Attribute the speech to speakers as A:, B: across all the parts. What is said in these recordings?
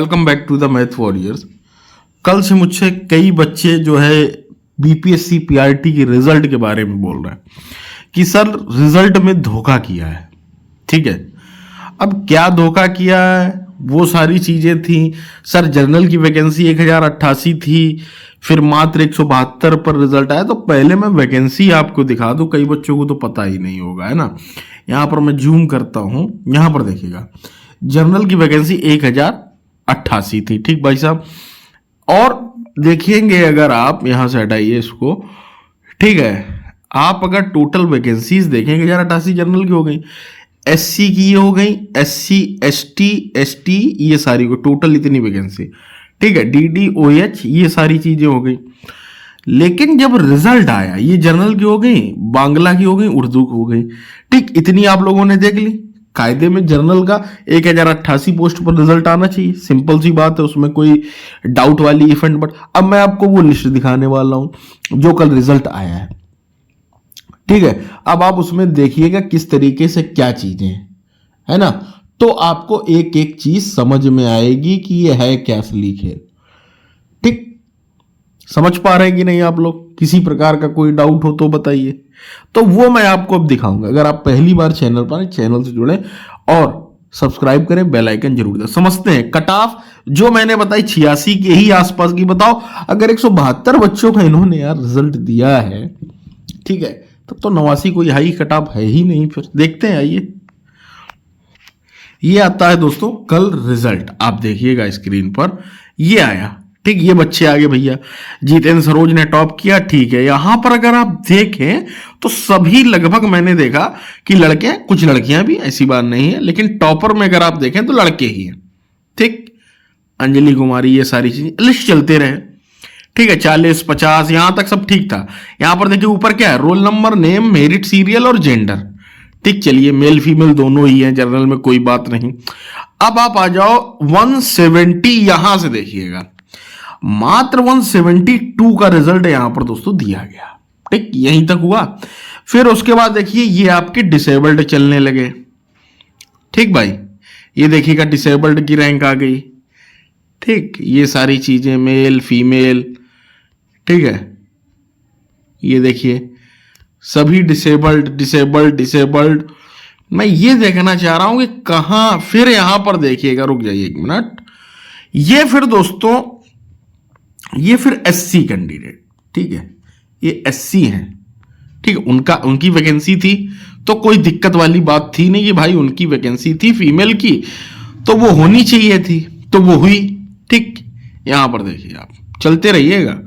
A: Welcome back to the math warriors. कल से मुझसे कई बच्चे जो है बीपीएससी पीआरटी के रिजल्ट के बारे में बोल रहे हैं कि सर रिजल्ट में धोखा किया है। ठीक है, अब क्या धोखा किया है वो सारी चीजें थी। सर जनरल की वैकेंसी 1088 थी, फिर मात्र 172 पर रिजल्ट आया। तो पहले मैं वैकेंसी आपको दिखा दूं, कई बच्चों को तो पता ही नहीं होगा, है ना। यहां पर मैं जूम करता हूं, यहां पर देखिएगा जनरल की वैकेंसी 1088 थी। ठीक भाई साहब, और देखेंगे अगर आप यहां से हटाइए इसको, ठीक है, आप अगर टोटल वैकेंसीज देखेंगे 1088 जनरल की हो गई, एससी की ये हो गई, एससी एसटी ये सारी को टोटल इतनी वैकेंसी। ठीक है, डीडीओएच ये सारी चीजें हो गई। लेकिन जब रिजल्ट आया ये जनरल की हो गई, बांग्ला की हो गई, उर्दू की हो गई। ठीक, इतनी आप लोगों ने देख ली। कायदे में जनरल का 1088 पोस्ट पर रिजल्ट आना चाहिए, सिंपल सी बात है, उसमें कोई डाउट वाली इफेंट। बट अब मैं आपको वो लिस्ट दिखाने वाला हूं जो कल रिजल्ट आया है। ठीक है, अब आप उसमें देखिएगा किस तरीके से क्या चीजें हैं, है ना। तो आपको एक एक चीज समझ में आएगी कि ये है क्या असली खेल। ठीक, समझ पा रहे हैं कि नहीं आप लोग? किसी प्रकार का कोई डाउट हो तो बताइए। तो वो मैं आपको अब दिखाऊंगा। अगर आप पहली बार चैनल पर चैनल से जुड़े और सब्सक्राइब करें, बेल आइकन जरूर दे। समझते हैं कट ऑफ जो मैंने बताई 86 के ही आसपास की। बताओ अगर 172 बच्चों का इन्होंने यार रिजल्ट दिया है, ठीक है, तब तो 89 कोई हाई कट ऑफ है ही नहीं। फिर देखते हैं, आइए। ये आता है दोस्तों कल रिजल्ट, आप देखिएगा स्क्रीन पर ये आया। ठीक, ये बच्चे आगे भैया, जितेंद्र सरोज ने टॉप किया। ठीक है, यहां पर अगर आप देखें तो सभी लगभग मैंने देखा कि लड़के हैं, कुछ लड़कियां भी, ऐसी बात नहीं है, लेकिन टॉपर में अगर आप देखें तो लड़के ही हैं। ठीक, अंजलि कुमारी, ये सारी चीजें लिस्ट चलते रहे। ठीक है, 40 50 यहां तक सब ठीक था। यहां पर देखिए ऊपर क्या है, roll number, name, merit serial और जेंडर। ठीक, चलिए मेल फीमेल दोनों ही हैं, जनरल में कोई बात नहीं। अब आप आ जाओ 170, यहां से देखिएगा मात्र 172 का रिजल्ट यहां पर दोस्तों दिया गया। ठीक, यहीं तक हुआ। फिर उसके बाद देखिए ये आपके डिसेबल्ड चलने लगे। ठीक भाई, ये देखिएगा डिसेबल्ड की रैंक आ गई। ठीक, ये सारी चीजें मेल फीमेल, ठीक है, ये देखिए सभी डिसेबल्ड डिसेबल्ड डिसेबल्ड। मैं ये देखना चाह रहा हूं कि कहां, फिर यहां पर देखिएगा, रुक जाइए एक मिनट, ये फिर दोस्तों ये फिर एससी कैंडिडेट। ठीक है, ये एससी हैं। ठीक है, उनकी वैकेंसी थी तो कोई दिक्कत वाली बात थी नहीं कि भाई उनकी वैकेंसी थी फीमेल की तो वो होनी चाहिए थी, तो वो हुई। ठीक, यहां पर देखिए, आप चलते रहिएगा,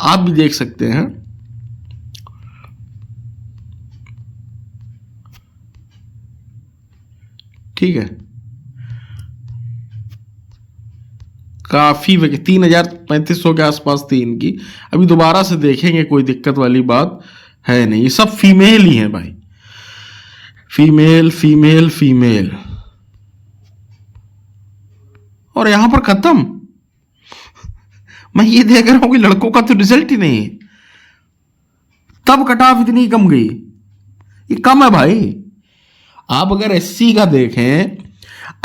A: आप भी देख सकते हैं। ठीक है, काफी 3,3500 के आसपास थी इनकी। अभी दोबारा से देखेंगे, कोई दिक्कत वाली बात है नहीं, ये सब फीमेल ही हैं भाई, फीमेल फीमेल फीमेल। और यहां पर खत्म। मैं ये देख रहा हूं कि लड़कों का तो रिजल्ट ही नहीं है, तब कट ऑफ इतनी कम गई। ये कम है भाई। आप अगर एससी का देखें,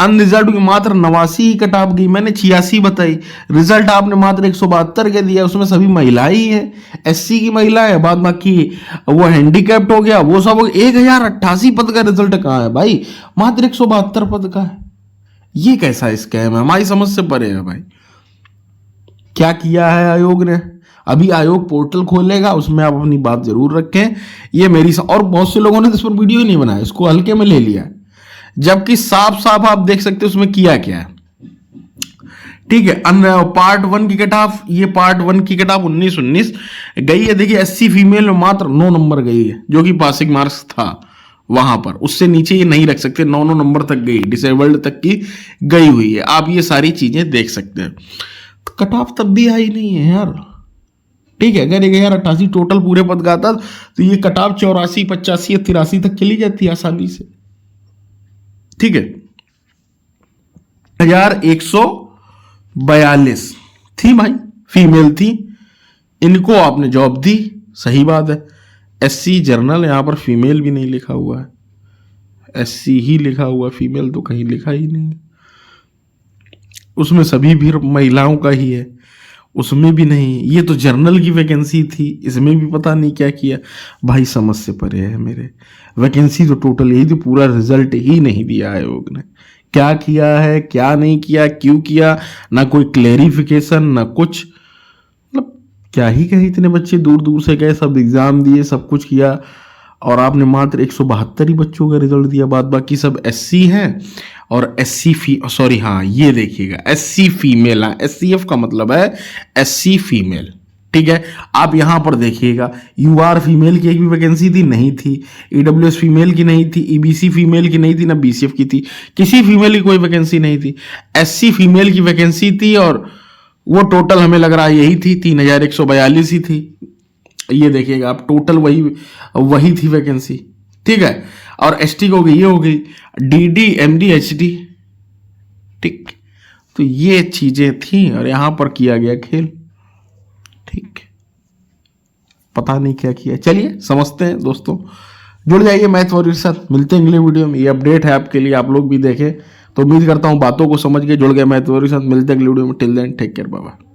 A: अनरिजर्व की मात्र 89 ही कट ऑफ गई। मैंने 86 बताई, रिजल्ट आपने मात्र 172 के दिया, उसमें सभी महिलाएं ही हैं, एससी की महिला है, बाद बाकी वो हैंडीकैप्ड हो गया, वो सब। 1088 पद का रिजल्ट कहां है भाई, मात्र 172 पद का है। ये कैसा स्कैम है, हमारी समझ से परे है भाई। क्या किया है आयोग ने? अभी आयोग पोर्टल खोलेगा, उसमें आप अपनी बात जरूर रखें। ये मेरी और बहुत से लोगों ने इस पर वीडियो ही नहीं बनाया, इसको हल्के में ले लिया, जबकि साफ साफ आप देख सकते हो उसमें किया क्या है। ठीक है, पार्ट 1 की कट ऑफ, ये पार्ट 1 की कट ऑफ 19 गई है। देखिए एससी फीमेल में मात्र 9 नंबर गई है, जो कि पासिंग मार्क्स था वहां पर, उससे नीचे ये नहीं रख सकते। 9 नंबर तक गई, डिसेबल्ड तक की गई हुई है। आप ये सारी चीजें देख सकते हैं। तो कट ऑफ तब भी आई नहीं है यार। ठीक है, अगर 1088 टोटल पूरे पद का था तो ये कट ऑफ 84 85 या 83 तक चली जाती है आसानी से। ठीक है, 1142 थी भाई, फीमेल थी, इनको आपने जॉब दी, सही बात है। एससी जर्नल, यहां पर फीमेल भी नहीं लिखा हुआ है, एससी ही लिखा हुआ, फीमेल तो कहीं लिखा ही नहीं। उसमें सभी भी महिलाओं का ही है, उसमें भी नहीं। ये तो जर्नल की वैकेंसी थी, इसमें भी पता नहीं क्या किया। भाई समझ से परे है मेरे। वैकेंसी तो टोटल यही थी, पूरा रिजल्ट ही नहीं दिया आयोग ने। क्या किया है, क्या नहीं किया, क्यों किया, ना कोई क्लेरिफिकेशन, ना कुछ। मतलब क्या ही कहे, इतने बच्चे दूर दूर से गए, सब एग्जाम दिए, सब कुछ किया, और आपने मात्र 172 ही बच्चों का रिजल्ट दिया। बाद बाकी सब एससी हैं और एससी सॉरी हाँ ये देखिएगा एससी फीमेल है। एससीएफ का मतलब है एससी फीमेल, ठीक है। आप यहां पर देखिएगा यूआर फीमेल की एक भी वैकेंसी थी नहीं थी, ईडब्ल्यूएस फीमेल की नहीं थी, ईबीसी फीमेल की नहीं थी, ना बीसीएफ की थी, किसी फीमेल की कोई वैकेंसी नहीं थी। एससी फीमेल की वैकेंसी थी और वो टोटल हमें लग रहा है यही थी, 3142 ही थी। ये देखिएगा आप, टोटल वही वही थी वैकेंसी, ठीक है। और एसटी को हो गई, ये हो गई डीडी एमडी एचडी, ठीक। तो ये चीजें थी और यहां पर किया गया खेल, ठीक। पता नहीं क्या किया, चलिए समझते हैं दोस्तों। जुड़ जाइए मैथ वॉरियर के साथ, मिलते हैं अगले वीडियो में। ये अपडेट है आपके लिए, आप लोग भी देखें। तो उम्मीद करता हूं बातों को समझ के जुड़ गए मैथ वॉरियर के साथ। मिलते हैं अगले वीडियो में। Till then take care, bye bye.